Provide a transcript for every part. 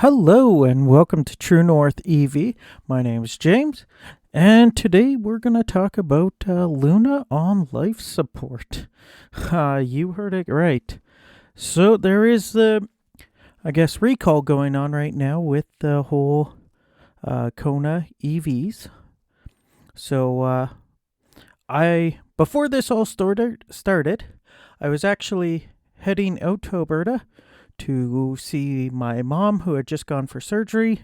Hello and welcome to True North EV. My name is James, and today we're going to talk about Luna on life support. You heard it right. So there is the, recall going on right now with the whole Kona EVs. So before this all started, I was actually heading out to Alberta to see my mom, who had just gone for surgery.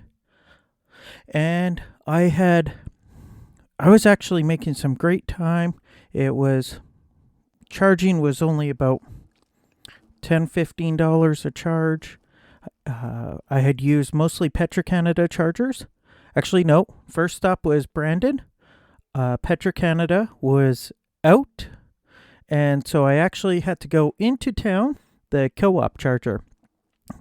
And I was actually making some great time. Charging was only about $10-15 a charge. I had used mostly Petro-Canada chargers. Actually, no. First stop was Brandon. Petro-Canada was out. And so I actually had to go into town, the co-op charger.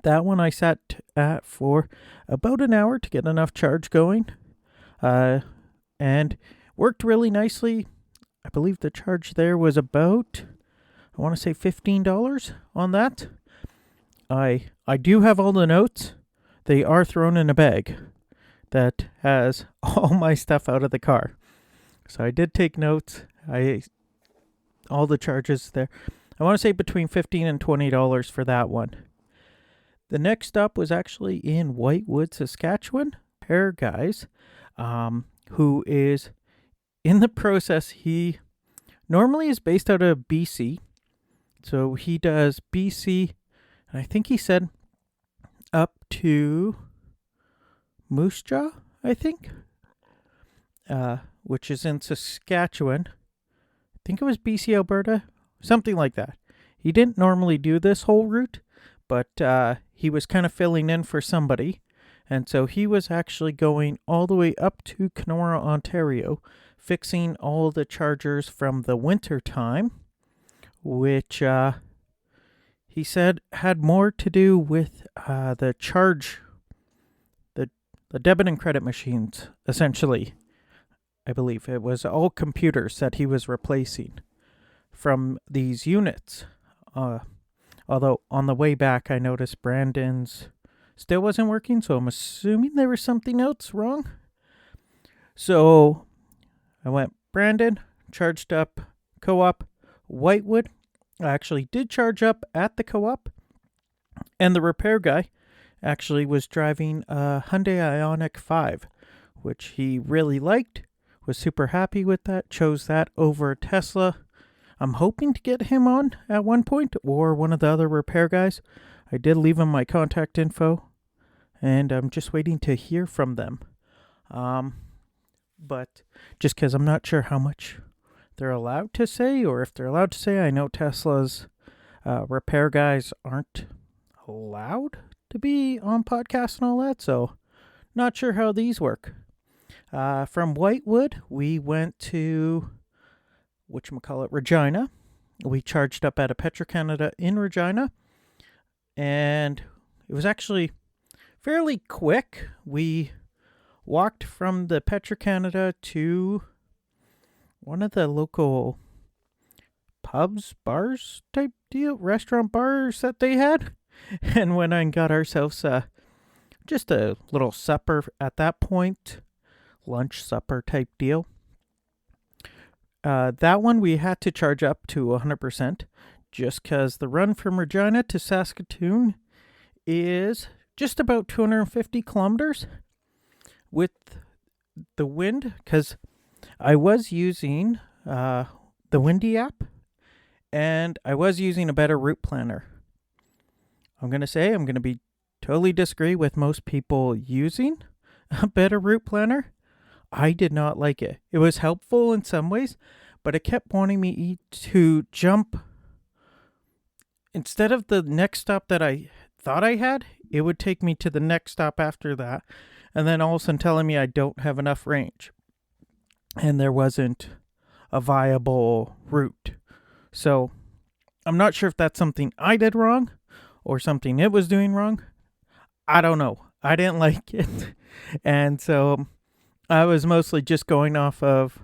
That one I sat at for about an hour to get enough charge going, and worked really nicely. I believe the charge there was about, I want to say $15 on that. I do have all the notes. They are thrown in a bag that has all my stuff out of the car. So I did take notes. All the charges there. I want to say between $15 and $20 for that one. The next stop was actually in Whitewood, Saskatchewan. Pair guys, who is in the process. He normally is based out of BC. So he does BC, and I think he said up to Moose Jaw, I think, which is in Saskatchewan. I think it was BC, Alberta, something like that. He didn't normally do this whole route, but he was kind of filling in for somebody. And so he was actually going all the way up to Kenora, Ontario, fixing all the chargers from the winter time, which he said had more to do with the debit and credit machines, essentially. I believe it was all computers that he was replacing from these units. Although on the way back, I noticed Brandon's still wasn't working, so I'm assuming there was something else wrong. So I went Brandon, charged up co-op, Whitewood. I actually did charge up at the co-op, and the repair guy actually was driving a Hyundai Ioniq 5, which he really liked, was super happy with that, chose that over Tesla. I'm hoping to get him on at one point, or one of the other repair guys. I did leave him my contact info, and I'm just waiting to hear from them. But just because I'm not sure how much they're allowed to say, or if they're allowed to say, I know Tesla's repair guys aren't allowed to be on podcasts and all that, so not sure how these work. From Whitewood, we went to Regina. We charged up at a Petro-Canada in Regina, and it was actually fairly quick. We walked from the Petro-Canada to one of the local pubs, bars type deal, restaurant bars that they had, and went and got ourselves just a little supper at that point, lunch supper type deal. That one we had to charge up to 100% just because the run from Regina to Saskatoon is just about 250 kilometers with the wind, because I was using the Windy app, and I was using a better route planner. I'm going to be totally disagree with most people using a better route planner. I did not like it. It was helpful in some ways, but it kept wanting me to jump. Instead of the next stop that I thought I had, it would take me to the next stop after that, and then all of a sudden telling me I don't have enough range, and there wasn't a viable route. So I'm not sure if that's something I did wrong or something it was doing wrong. I don't know. I didn't like it. And so I was mostly just going off of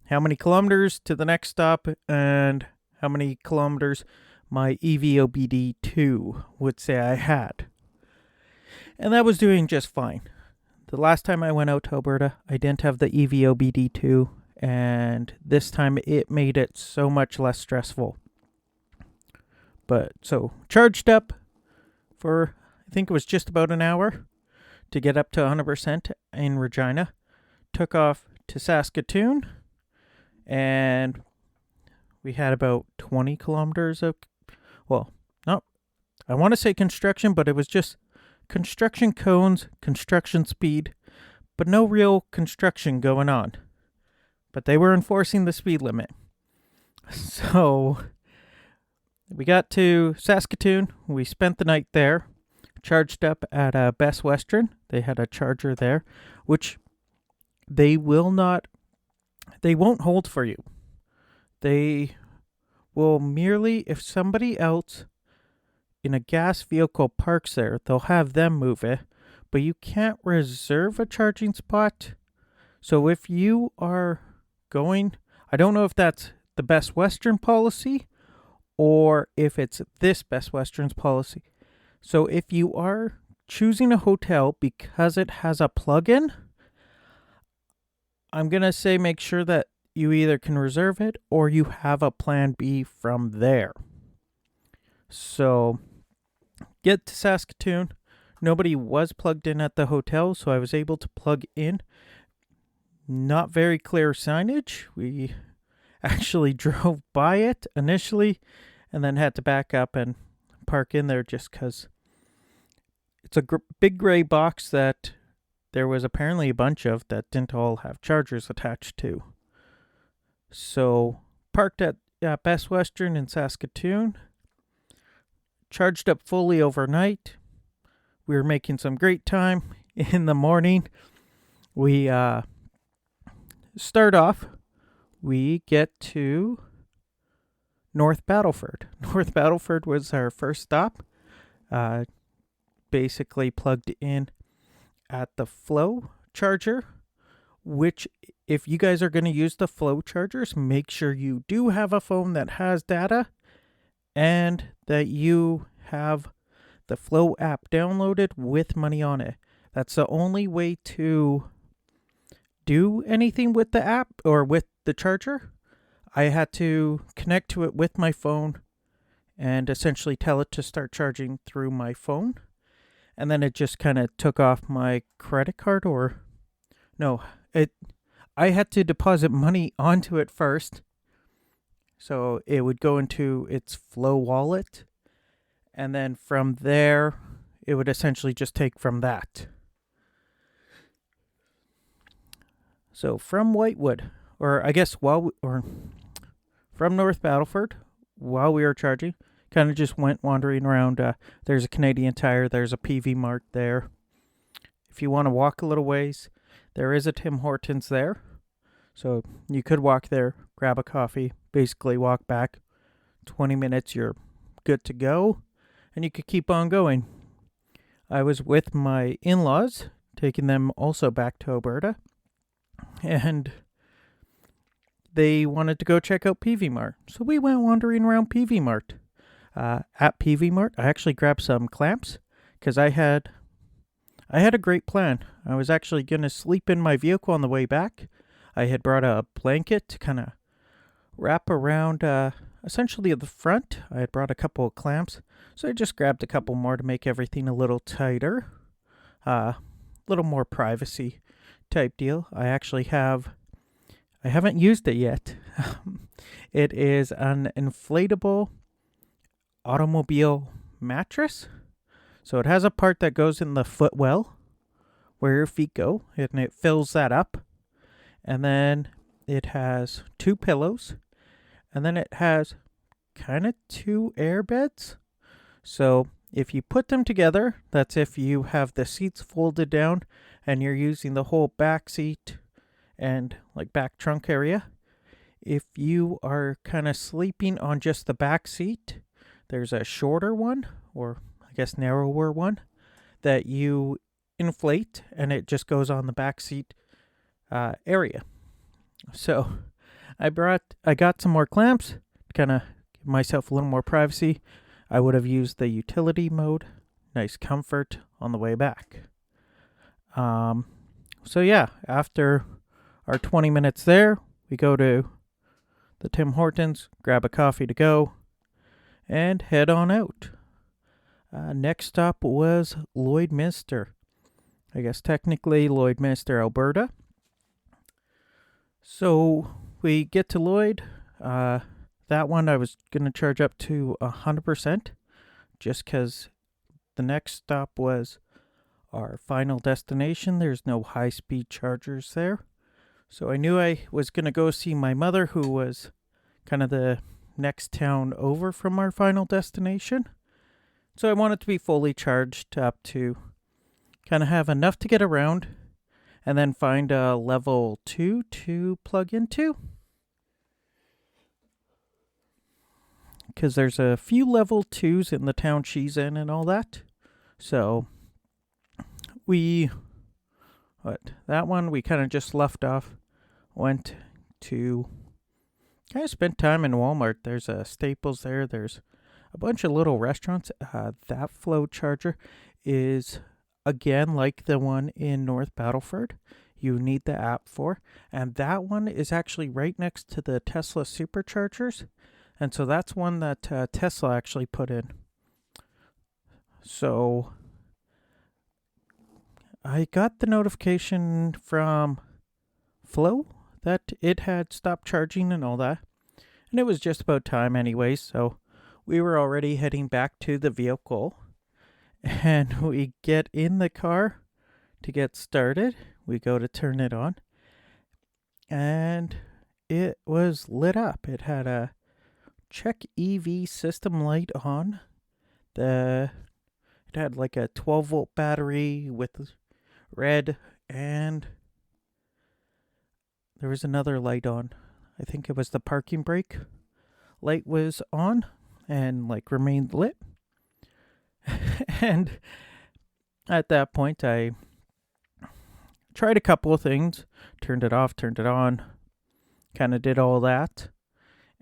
how many kilometers to the next stop and how many kilometers my EVOBD2 would say I had. And that was doing just fine. The last time I went out to Alberta, I didn't have the EVO-BD2, and this time it made it so much less stressful. But so charged up for, I think it was just about an hour to get up to 100% in Regina. Took off to Saskatoon, and we had about 20 kilometers of, well, not, I want to say construction, but it was just construction cones, construction speed, but no real construction going on. But they were enforcing the speed limit. So we got to Saskatoon. We spent the night there. Charged up at Best Western. They had a charger there, which they won't hold for you. They will merely, if somebody else in a gas vehicle parks there, they'll have them move it, but you can't reserve a charging spot. So if you are going, I don't know if that's the Best Western policy or if it's this Best Western's policy. So if you are choosing a hotel because it has a plug-in, I'm going to say make sure that you either can reserve it or you have a plan B from there. So get to Saskatoon. Nobody was plugged in at the hotel, so I was able to plug in. Not very clear signage. We actually drove by it initially and then had to back up and park in there just because it's a big gray box that there was apparently a bunch of that didn't all have chargers attached to. So parked at Best Western in Saskatoon. Charged up fully overnight. We were making some great time in the morning. We start off. We get to North Battleford. North Battleford was our first stop. Basically plugged in at the Flow charger, which if you guys are going to use the Flow chargers, make sure you do have a phone that has data and that you have the Flow app downloaded with money on it. That's the only way to do anything with the app or with the charger. I had to connect to it with my phone and essentially tell it to start charging through my phone. And then it just kind of took off my credit card I had to deposit money onto it first. So it would go into its Flow wallet. And then from there, it would essentially just take from that. So from Whitewood, or I guess from North Battleford, while we were charging, kind of just went wandering around. There's a Canadian Tire. There's a PV Mart there. If you want to walk a little ways, there is a Tim Hortons there. So you could walk there, grab a coffee, basically walk back. 20 minutes, you're good to go. And you could keep on going. I was with my in-laws, taking them also back to Alberta. And they wanted to go check out PV Mart. So we went wandering around PV Mart. At PV Mart, I actually grabbed some clamps because I had a great plan. I was actually going to sleep in my vehicle on the way back. I had brought a blanket to kind of wrap around essentially at the front. I had brought a couple of clamps, so I just grabbed a couple more to make everything a little tighter. A little more privacy type deal. I haven't used it yet. It is an inflatable automobile mattress. So it has a part that goes in the footwell where your feet go, and it fills that up. And then it has 2 pillows, and then it has kind of 2 air beds. So if you put them together, that's if you have the seats folded down and you're using the whole back seat and like back trunk area. If you are kind of sleeping on just the back seat, there's a shorter one, or I guess narrower one, that you inflate and it just goes on the back seat area. So I got some more clamps to kind of give myself a little more privacy. I would have used the utility mode, nice comfort on the way back. So yeah, after our 20 minutes there, we go to the Tim Hortons, grab a coffee to go, and head on out. Next stop was Lloydminster. I guess technically Lloydminster, Alberta. So we get to Lloyd. That one I was going to charge up to 100% just because the next stop was our final destination. There's no high-speed chargers there. So I knew I was going to go see my mother, who was kind of the next town over from our final destination. So I wanted to be fully charged up to kind of have enough to get around and then find a level 2 to plug into. Because there's a few level 2s in the town she's in and all that. So that one we kind of just left off, went to kind of spent time in Walmart. There's a Staples there. There's a bunch of little restaurants. That flow charger is, again, like the one in North Battleford. You need the app for. And that one is actually right next to the Tesla superchargers. And so that's one that Tesla actually put in. So I got the notification from Flow that it had stopped charging and all that. And it was just about time anyways, so we were already heading back to the vehicle. And we get in the car to get started. We go to turn it on. And it was lit up. It had a check EV system light on. It had like a 12-volt battery with red, and there was another light on. I think it was the parking brake light was on and like remained lit. And at that point I tried a couple of things, turned it off, turned it on, kind of did all that.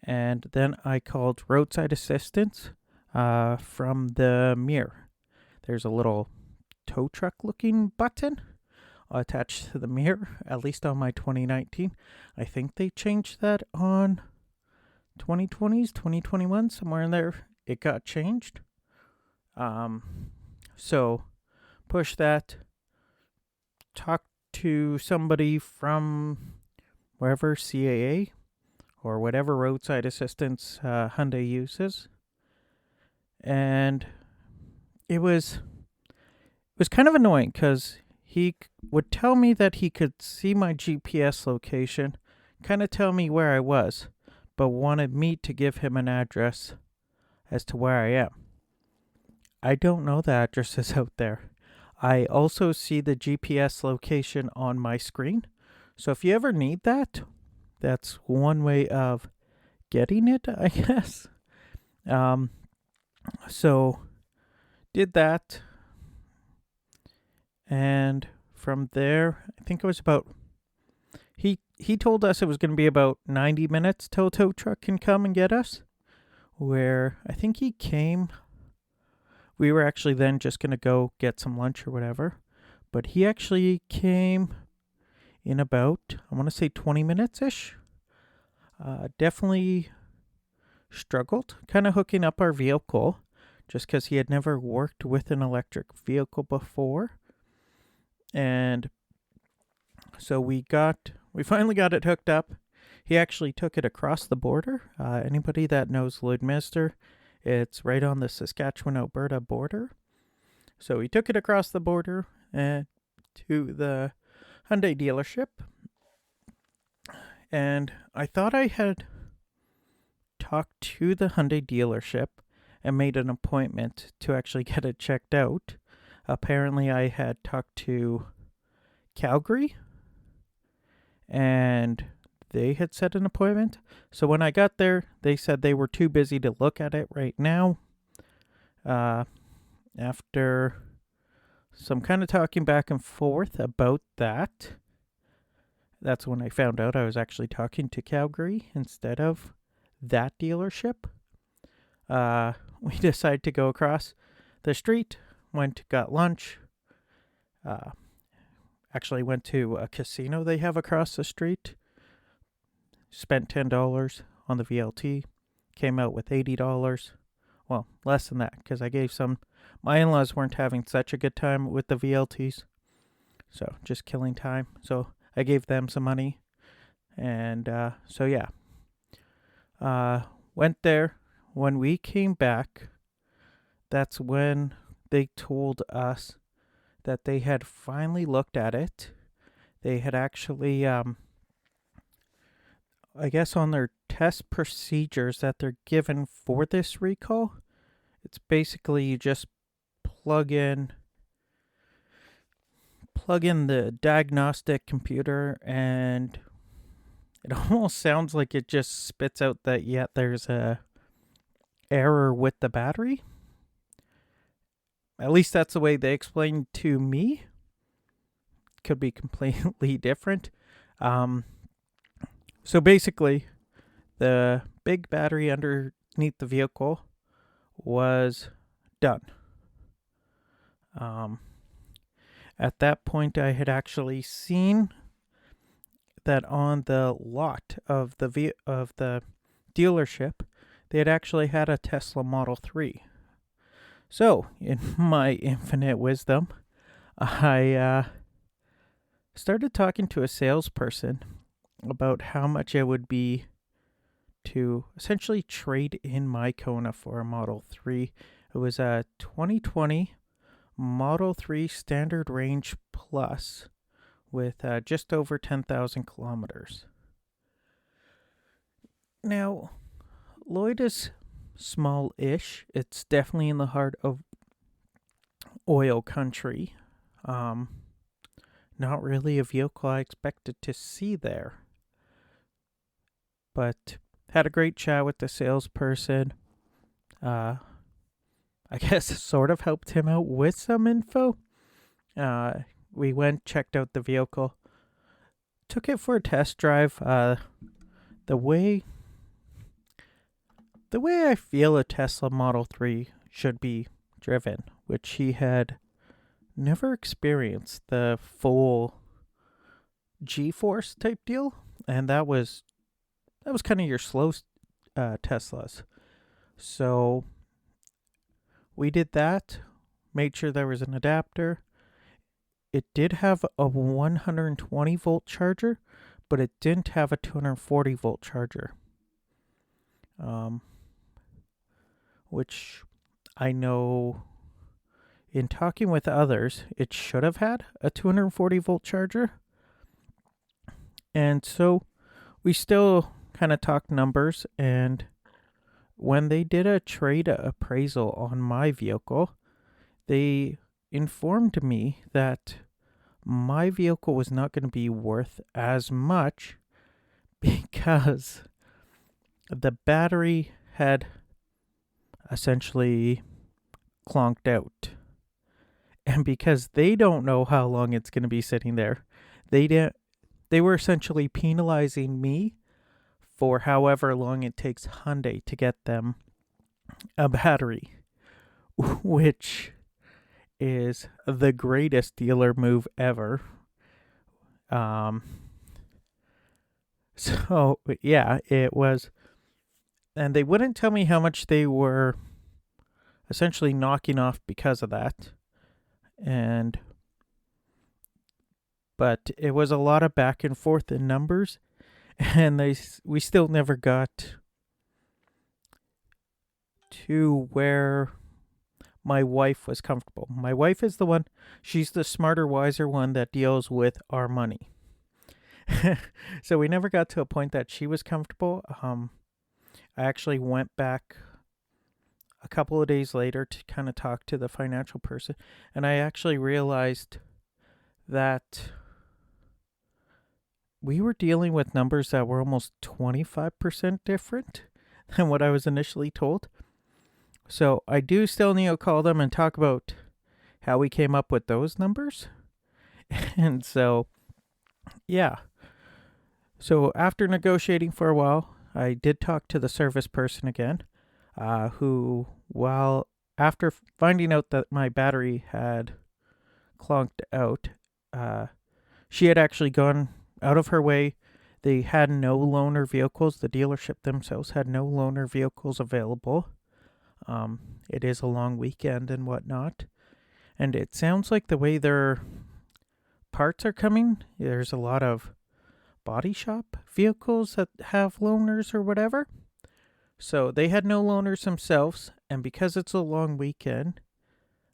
And then I called roadside assistance from the mirror. There's a little tow truck looking button attached to the mirror, at least on my 2019. I think they changed that on 2020s, 2021, somewhere in there. It got changed. So push that, talk to somebody from wherever, CAA or whatever roadside assistance Hyundai uses. And it was kind of annoying because he would tell me that he could see my GPS location, kind of tell me where I was, but wanted me to give him an address as to where I am. I don't know the addresses out there. I also see the GPS location on my screen. So if you ever need that, that's one way of getting it, I guess. So did that. And from there, I think it was about, he told us it was going to be about 90 minutes till a tow truck can come and get us. Where I think he came, we were actually then just going to go get some lunch or whatever. But he actually came in about, I want to say 20 minutes-ish. Definitely struggled kind of hooking up our vehicle just because he had never worked with an electric vehicle before. And so we finally got it hooked up. He actually took it across the border. Anybody that knows Lloydminster, it's right on the Saskatchewan-Alberta border. So he took it across the border to the Hyundai dealership. And I thought I had talked to the Hyundai dealership and made an appointment to actually get it checked out. Apparently I had talked to Calgary and they had set an appointment. So when I got there, they said they were too busy to look at it right now. After some kind of talking back and forth about that, that's when I found out I was actually talking to Calgary instead of that dealership. We decided to go across the street. got lunch. Actually went to a casino they have across the street. Spent $10 on the VLT. Came out with $80. Well, less than that, because I gave some. My in-laws weren't having such a good time with the VLTs, so just killing time. So I gave them some money, and so yeah. Went there. When we came back, that's when they told us that they had finally looked at it. They had actually, I guess on their test procedures that they're given for this recall, it's basically you just plug in the diagnostic computer, and it almost sounds like it just spits out that there's a error with the battery. At least that's the way they explained to me. Could be completely different. So basically, the big battery underneath the vehicle was done. At that point, I had actually seen that on the lot of the dealership, they had actually had a Tesla Model 3. So, in my infinite wisdom, I started talking to a salesperson about how much it would be to essentially trade in my Kona for a Model 3. It was a 2020 Model 3 Standard Range Plus with just over 10,000 kilometers. Now, Lloyd is small-ish. It's definitely in the heart of oil country. Not really a vehicle I expected to see there. But had a great chat with the salesperson. I guess sort of helped him out with some info. We went, checked out the vehicle, took it for a test drive. The way I feel a Tesla Model 3 should be driven, which he had never experienced the full G-force type deal, and that was kind of your slow Teslas. So we did that, made sure there was an adapter. It did have a 120 volt charger, but it didn't have a 240 volt charger. Which I know in talking with others, it should have had a 240 volt charger. And so we still kind of talked numbers, and when they did a trade appraisal on my vehicle, they informed me that my vehicle was not going to be worth as much because the battery had essentially clonked out. And because they don't know how long it's going to be sitting there, they were essentially penalizing me for however long it takes Hyundai to get them a battery, which is the greatest dealer move ever. So yeah, it was, and they wouldn't tell me how much they were essentially knocking off because of that. But it was a lot of back and forth in numbers, and we still never got to where my wife was comfortable. My wife is the one, she's the smarter, wiser one that deals with our money. So we never got to a point that she was comfortable. I actually went back a couple of days later to kind of talk to the financial person, and I actually realized that we were dealing with numbers that were almost 25% different than what I was initially told. So I do still need to call them and talk about how we came up with those numbers. And so, yeah. So after negotiating for a while, I did talk to the service person again, who, while after finding out that my battery had clonked out, she had actually gone out of her way. They had no loaner vehicles. The dealership themselves had no loaner vehicles available. It is a long weekend and whatnot. And it sounds like the way their parts are coming, there's a lot of body shop vehicles that have loaners or whatever. So they had no loaners themselves. And because it's a long weekend,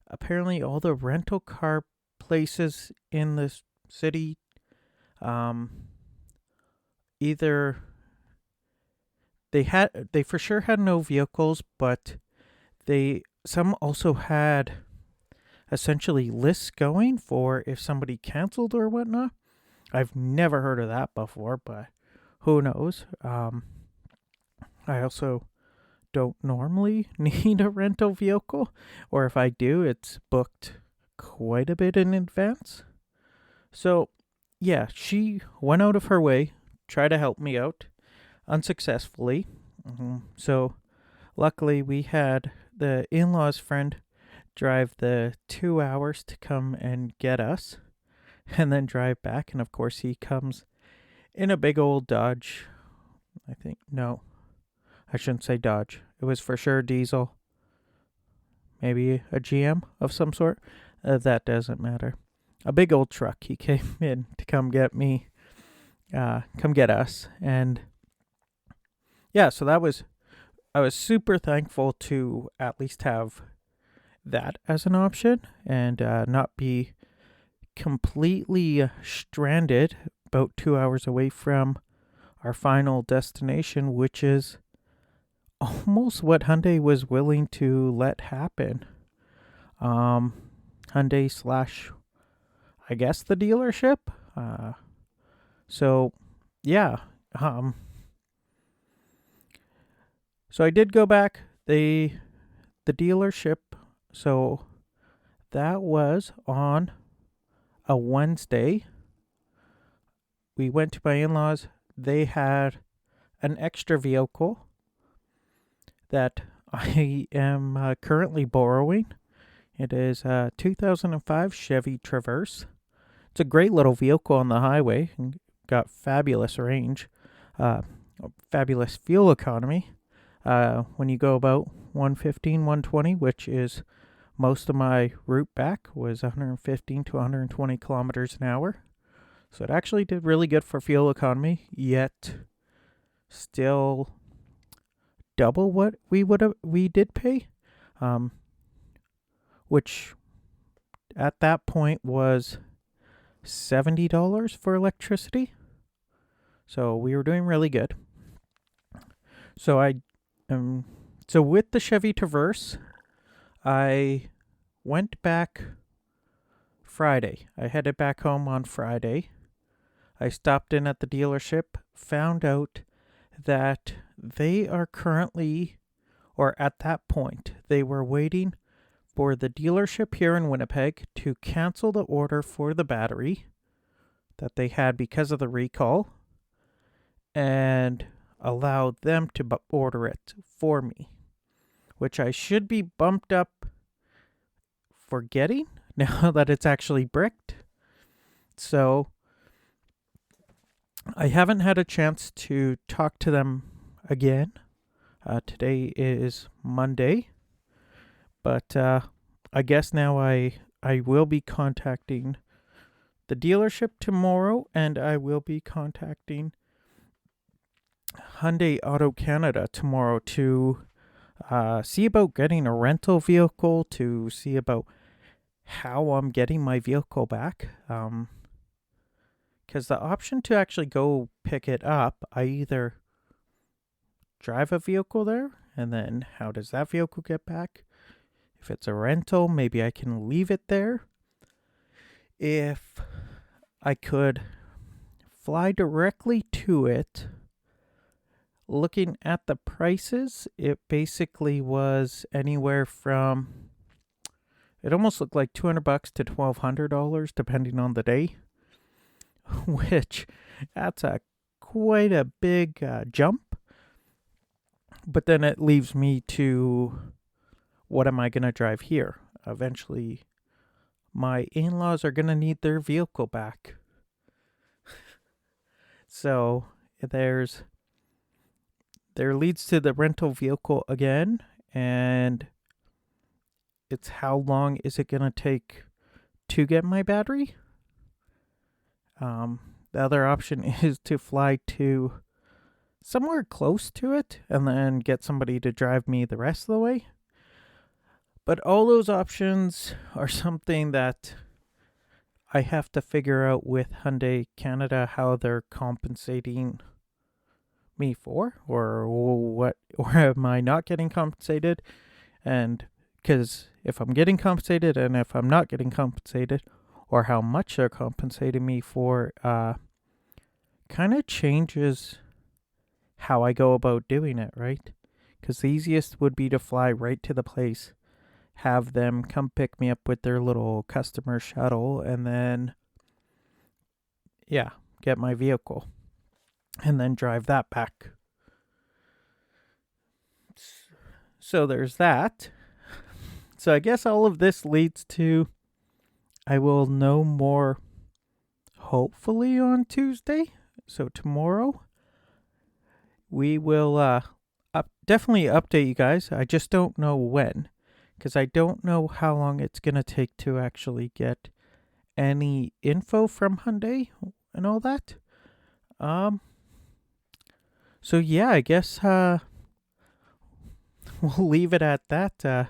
apparently all the rental car places in the city, either they for sure had no vehicles, but some also had essentially lists going for if somebody canceled or whatnot. I've never heard of that before, but who knows? I also don't normally need a rental vehicle, or if I do, it's booked quite a bit in advance. So, yeah, she went out of her way, tried to help me out, unsuccessfully. So, luckily, we had the in-laws friend drive the 2 hours to come and get us, and then drive back. And of course, he comes in a big old Dodge. No, I shouldn't say Dodge. It was for sure diesel. Maybe a GM of some sort. That doesn't matter. A big old truck. He came in to come get me, come get us. And yeah, so I was super thankful to at least have that as an option and not be completely stranded about 2 hours away from our final destination, which is almost what Hyundai was willing to let happen. Hyundai slash, I guess, the dealership. So yeah. So I did go back. The dealership. So that was on a Wednesday. We went to my in-laws. They had an extra vehicle that I am currently borrowing. It is a 2005 Chevy Traverse. It's a great little vehicle on the highway. Got fabulous range, fabulous fuel economy. When you go about 115, 120, which is most of my route back, was 115 to 120 kilometers an hour. So it actually did really good for fuel economy, yet still double what we did pay, which at that point was $70 for electricity. So we were doing really good. So so with the Chevy Traverse, I went back Friday. I headed back home on Friday. I stopped in at the dealership, found out that they are currently, or at that point, they were waiting for the dealership here in Winnipeg to cancel the order for the battery that they had because of the recall and allow them to order it for me, which I should be bumped up for getting now that it's actually bricked. So I haven't had a chance to talk to them again. Today is Monday, but I guess now I will be contacting the dealership tomorrow, and I will be contacting Hyundai Auto Canada tomorrow to see about getting a rental vehicle, to see about how I'm getting my vehicle back. Because the option to actually go pick it up, I either drive a vehicle there, and then how does that vehicle get back? If it's a rental, maybe I can leave it there. If I could fly directly to it, looking at the prices, it basically was anywhere from, it almost looked like $200 to $1,200 depending on the day. Which, that's quite a big jump. But then it leaves me to what am I going to drive here? Eventually, my in-laws are going to need their vehicle back. So there leads to the rental vehicle again, and it's how long is it going to take to get my battery? The other option is to fly to somewhere close to it and then get somebody to drive me the rest of the way. But all those options are something that I have to figure out with Hyundai Canada how they're compensating me for, or what, or am I not getting compensated? And because if I'm getting compensated and if I'm not getting compensated, or how much they're compensating me for, kind of changes how I go about doing it, right? Because the easiest would be to fly right to the place, have them come pick me up with their little customer shuttle, and then, get my vehicle, and then drive that back. So there's that. So I guess all of this leads to I will know more hopefully on Tuesday. So tomorrow we will definitely update you guys. I just don't know when, because I don't know how long it's going to take to actually get any info from Hyundai and all that. So yeah, I guess we'll leave it at that.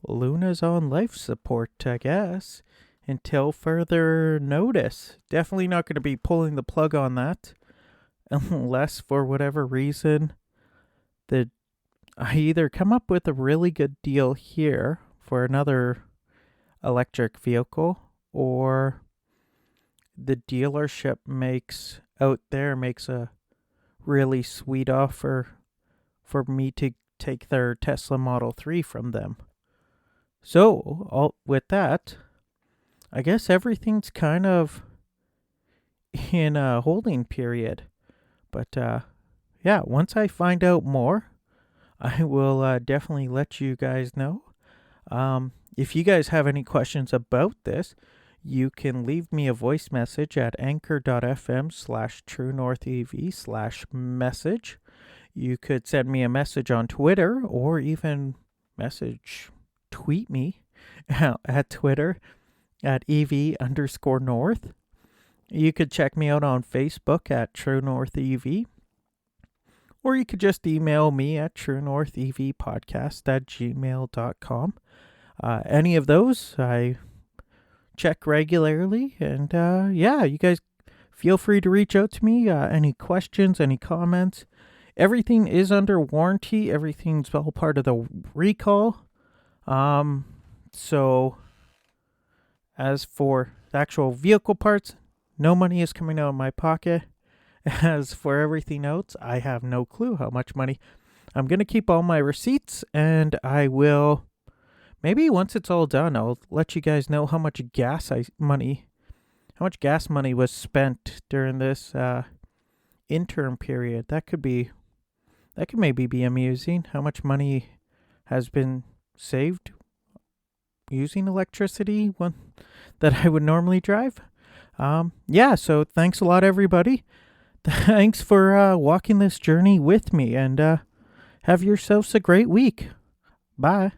Luna's on life support, I guess, until further notice. Definitely not going to be pulling the plug on that, unless for whatever reason I either come up with a really good deal here for another electric vehicle, or the dealership makes a really sweet offer for me to take their Tesla Model 3 from them. So, with that, I guess everything's kind of in a holding period. But, once I find out more, I will definitely let you guys know. If you guys have any questions about this, you can leave me a voice message at anchor.fm/TrueNorthEV/message. You could send me a message on Twitter, or even tweet me at Twitter at EV_North. You could check me out on Facebook at TrueNorthEV. Or you could just email me at truenorthevpodcast@gmail.com. Any of those I check regularly. And you guys feel free to reach out to me. Any questions, any comments. Everything is under warranty. Everything's all part of the recall. So as for the actual vehicle parts, no money is coming out of my pocket. As for everything else, I have no clue how much money. I'm going to keep all my receipts, and I will, maybe once it's all done, I'll let you guys know how much gas money was spent during this interim period. That could maybe be amusing. How much money has been saved using electricity that I would normally drive. So thanks a lot, everybody. Thanks for walking this journey with me, and have yourselves a great week. Bye.